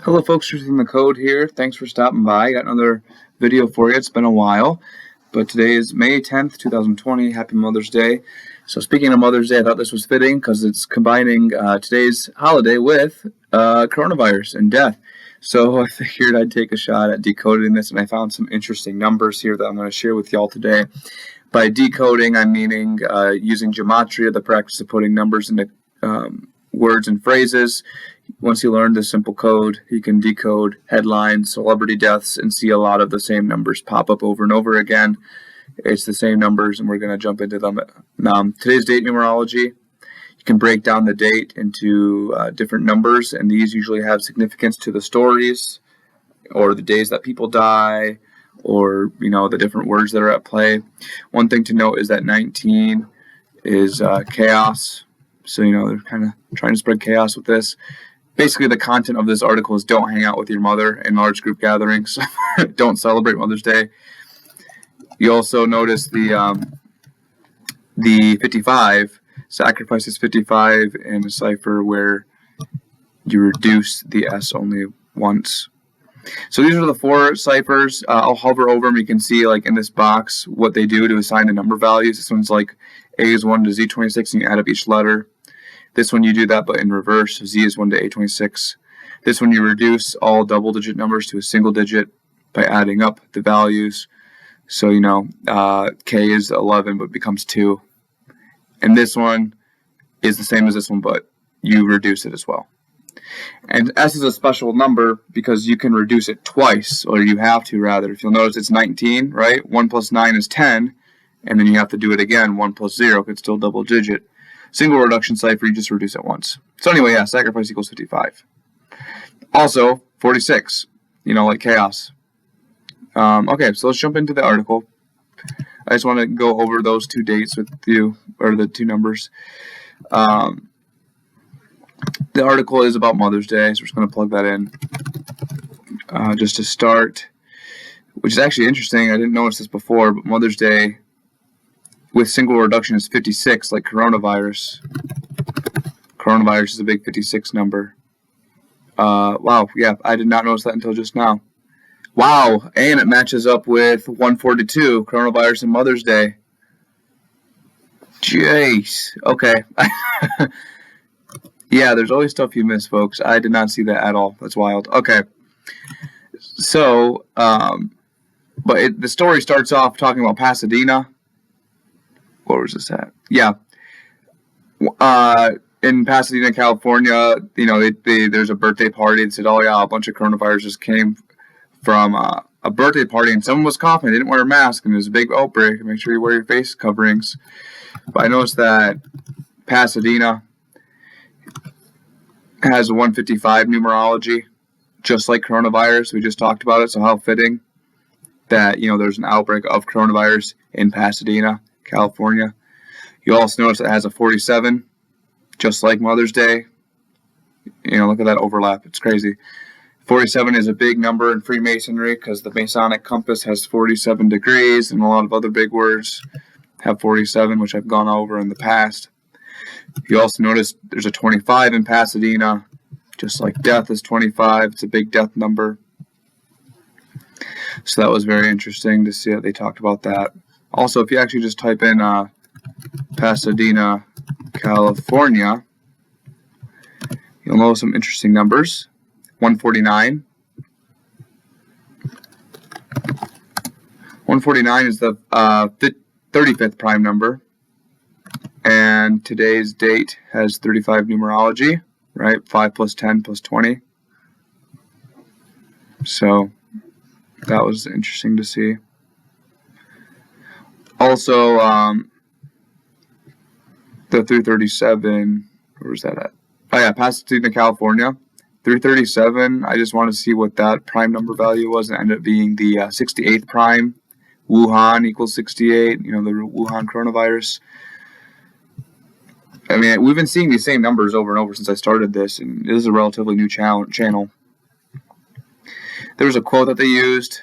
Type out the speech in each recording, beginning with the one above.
Hello folks, using the code here. Thanks for stopping by. Got another video for you. It's been a while, but today is May 10th, 2020. Happy Mother's Day. So speaking of Mother's Day, I thought this was fitting because it's combining today's holiday with coronavirus and death. So I figured I'd take a shot at decoding this, and I found some interesting numbers here that I'm going to share with y'all today. By decoding, I'm meaning using Gematria, the practice of putting numbers into words and phrases. Once you learn this simple code, you can decode headlines, celebrity deaths, and see a lot of the same numbers pop up over and over again. It's the same numbers, and we're going to jump into them. Today's date numerology, you can break down the date into different numbers, and these usually have significance to the stories or the days that people die, or the different words that are at play. One thing to note is that 19 is chaos. So, they're kind of trying to spread chaos with this. Basically, the content of this article is don't hang out with your mother in large group gatherings. Don't celebrate Mother's Day. You also notice the 55, sacrifices 55 in a cipher where you reduce the S only once. So these are the four ciphers. I'll hover over them. You can see, like in this box, what they do to assign the number values. This one's like A is 1 to Z26, and you add up each letter. This one you do that, but in reverse. Z is 1 to A26. This one you reduce all double-digit numbers to a single digit by adding up the values. So, K is 11, but becomes 2. And this one is the same as this one, but you reduce it as well. And S is a special number because you can reduce it twice, or you have to, rather. If you'll notice, it's 19, right? 1 plus 9 is 10, and then you have to do it again. 1 plus 0, it's still double-digit. Single reduction cipher, you just reduce it once. So anyway, yeah, sacrifice equals 55. Also, 46, like chaos. Okay, so let's jump into the article. I just want to go over those two dates with you, or the two numbers. The article is about Mother's Day, so we're just going to plug that in just to start, which is actually interesting. I didn't notice this before, but Mother's Day with single reduction is 56, like coronavirus. Coronavirus is a big 56 number. Wow, yeah, I did not notice that until just now. Wow, and it matches up with 142, coronavirus and Mother's Day. Jeez, okay. Yeah, there's always stuff you miss, folks. I did not see that at all. That's wild. Okay, so, the story starts off talking about Pasadena. Where was this at? Yeah. In Pasadena, California, there's a birthday party. They said, oh yeah, a bunch of coronaviruses came from a birthday party, and someone was coughing. They didn't wear a mask, and there's a big outbreak. Make sure you wear your face coverings. But I noticed that Pasadena has a 155 numerology, just like coronavirus. We just talked about it, so how fitting that, there's an outbreak of coronavirus in Pasadena, California. You also notice it has a 47, just like Mother's Day. Look at that overlap. It's crazy. 47 is a big number in Freemasonry because the Masonic compass has 47 degrees, and a lot of other big words have 47, which I've gone over in the past. You also notice there's a 25 in Pasadena, just like death is 25. It's a big death number. So that was very interesting to see that they talked about that. Also, if you actually just type in Pasadena, California, you'll know some interesting numbers. 149. 149 is the 35th prime number. And today's date has 35 numerology, right? 5 plus 10 plus 20. So that was interesting to see. Also, the 337, where was that at? Oh yeah, Pasadena, California. 337, I just want to see what that prime number value was, and it ended up being the 68th prime. Wuhan equals 68, the Wuhan coronavirus. I mean, we've been seeing these same numbers over and over since I started this, and this is a relatively new channel. There was a quote that they used,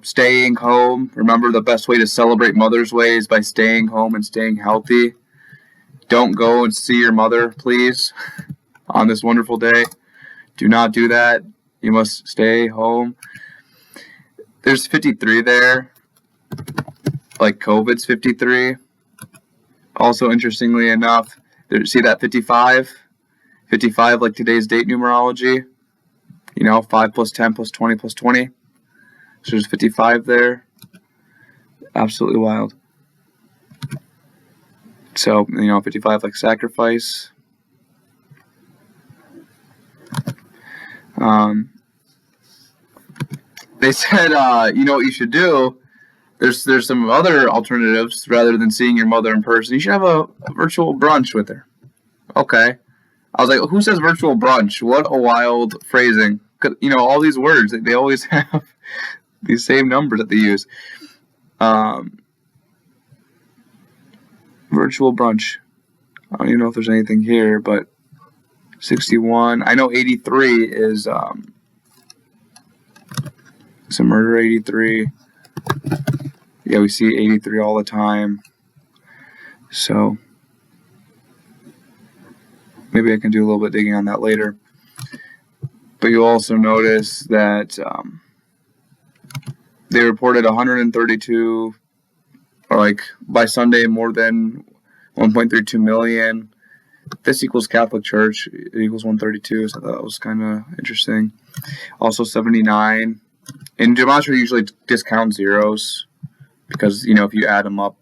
staying home. Remember, the best way to celebrate Mother's Day is by staying home and staying healthy. Don't go and see your mother, please, on this wonderful day. Do not do that. You must stay home. There's 53 there. Like COVID's 53. Also, interestingly enough, see that 55? 55, like today's date numerology. 5 plus 10 plus 20 plus 20. So there's 55 there. Absolutely wild. So, 55 like sacrifice. They said, what you should do. There's some other alternatives rather than seeing your mother in person. You should have a virtual brunch with her. Okay. I was like, who says virtual brunch? What a wild phrasing. All these words, they always have these same numbers that they use. Virtual brunch. I don't even know if there's anything here, but 61. I know 83 is it's a murder 83. Yeah, we see 83 all the time. So maybe I can do a little bit digging on that later. But you'll also notice that they reported 132, or like by Sunday, more than 1.32 million. This equals Catholic Church. It equals 132, so that was kind of interesting. Also 79. In Gematria, you usually discount zeros because, if you add them up,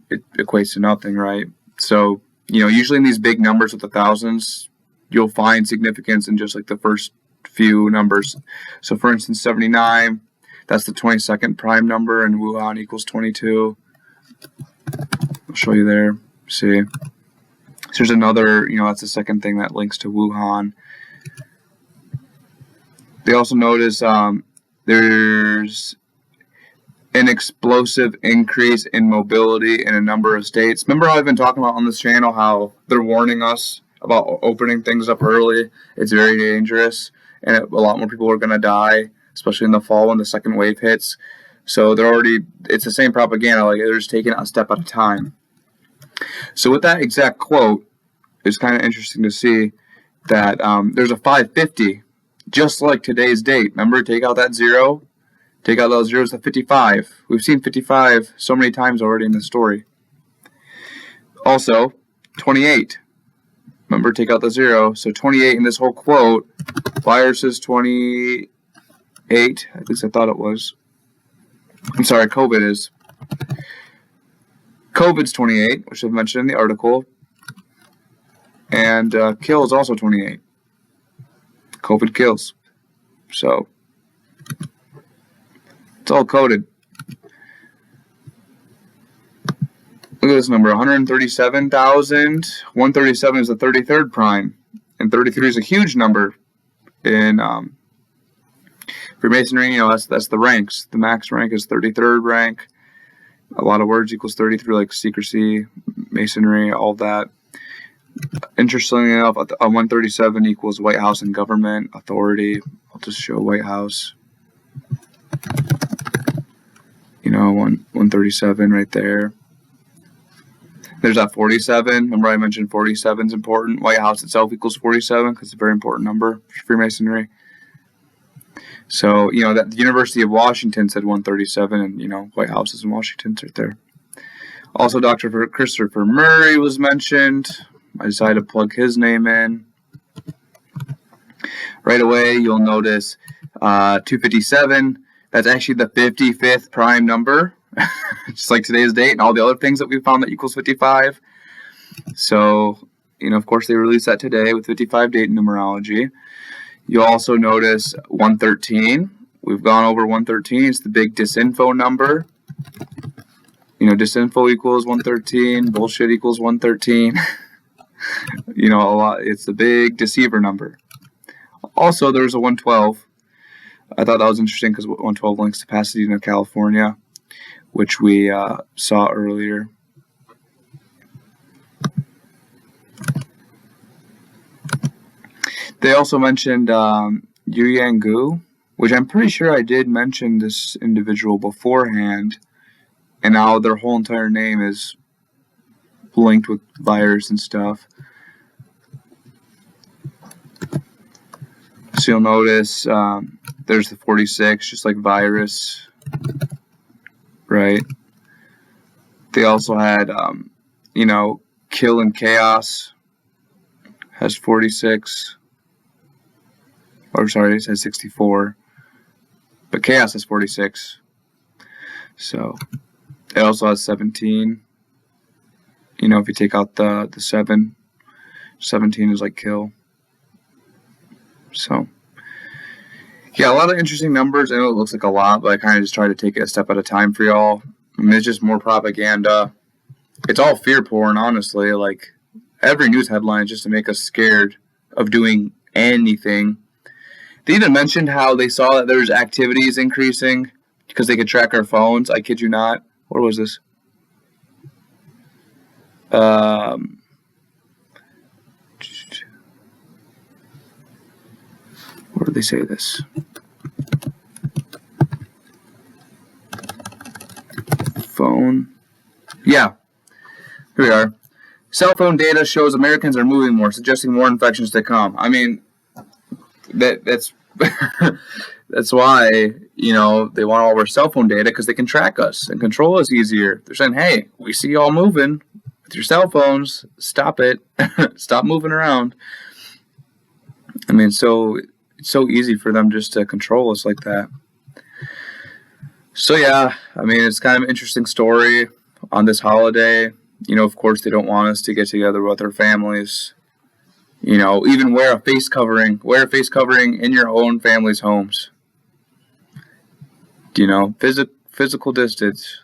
it equates to nothing, right? So, usually in these big numbers with the thousands, you'll find significance in just like the first few numbers. So, for instance, 79, that's the 22nd prime number, and Wuhan equals 22. I'll show you there. See? So there's another, that's the second thing that links to Wuhan. They also notice there's an explosive increase in mobility in a number of states. Remember how I've been talking about on this channel how they're warning us about opening things up early? It's very dangerous, and a lot more people are going to die, especially in the fall when the second wave hits. So it's the same propaganda, like they're just taking it a step at a time. So with that exact quote, it's kind of interesting to see that there's a 550, just like today's date. Remember, take out that zero, take out those zeros to 55. We've seen 55 so many times already in the story. Also, 28. Remember, take out the zero. So 28 in this whole quote, virus is 28. At least I thought it was. I'm sorry, COVID is. COVID's 28, which I've mentioned in the article. And kill is also 28. COVID kills. So, it's all coded. Look at this number, 137,000. 137 is the 33rd prime. And 33 is a huge number in Freemasonry. That's the ranks. The max rank is 33rd rank. A lot of words equals 33, like secrecy, masonry, all that. Interestingly enough, 137 equals White House and government authority. I'll just show White House. 137 right there. There's that 47. Remember I mentioned 47 is important. White House itself equals 47 because it's a very important number for Freemasonry. So, that the University of Washington said 137, and, White House is in Washington, it's right there. Also, Dr. Christopher Murray was mentioned. I decided to plug his name in. Right away, you'll notice 257. That's actually the 55th prime number, just like today's date and all the other things that we found that equals 55. So, of course, they released that today with 55 date numerology. You'll also notice 113. We've gone over 113. It's the big disinfo number. Disinfo equals 113. Bullshit equals 113. A lot. It's the big deceiver number. Also, there's a 112. I thought that was interesting because 112 links to Pasadena, California, which we saw earlier. They also mentioned Yu Yang Gu, which I'm pretty sure I did mention this individual beforehand, and now their whole entire name is linked with virus and stuff. So you'll notice there's the 46, just like virus, right? They also had, kill and chaos has 46. Or sorry, it says 64. But chaos has 46. So it also has 17. If you take out the 7, 17 is like kill. So yeah, a lot of interesting numbers. I know it looks like a lot, but I kind of just try to take it a step at a time for y'all. I mean, it's just more propaganda. It's all fear porn, honestly. Like, every news headline is just to make us scared of doing anything. They even mentioned how they saw that there's activities increasing because they could track our phones. I kid you not. What was this? Where did they say this? Phone. Yeah. Here we are. Cell phone data shows Americans are moving more, suggesting more infections to come. I mean, that's that's why, they want all of our cell phone data, because they can track us and control us easier. They're saying, hey, we see y'all moving with your cell phones. Stop it. Stop moving around. I mean, so it's so easy for them just to control us like that. So yeah, I mean, it's kind of an interesting story on this holiday. Of course, they don't want us to get together with our families. Even wear a face covering. Wear a face covering in your own family's homes. Physical distance.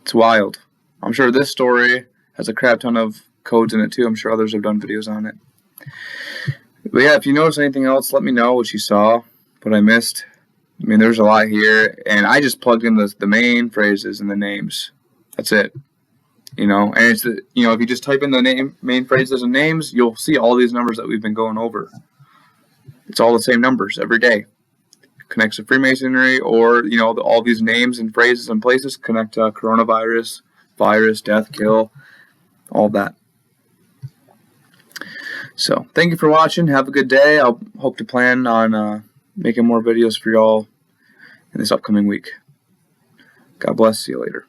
It's wild. I'm sure this story has a crap ton of codes in it too. I'm sure others have done videos on it. But yeah, if you notice anything else, let me know what you saw, what I missed. I mean, there's a lot here, and I just plugged in the main phrases and the names. That's it. And it's if you just type in the main phrases and names, you'll see all these numbers that we've been going over. It's all the same numbers every day. Connects to Freemasonry, or all these names and phrases and places connect to coronavirus, virus, death, kill, all that. So thank you for watching. Have a good day. I'll hope to plan on making more videos for y'all in this upcoming week. God bless. See you later.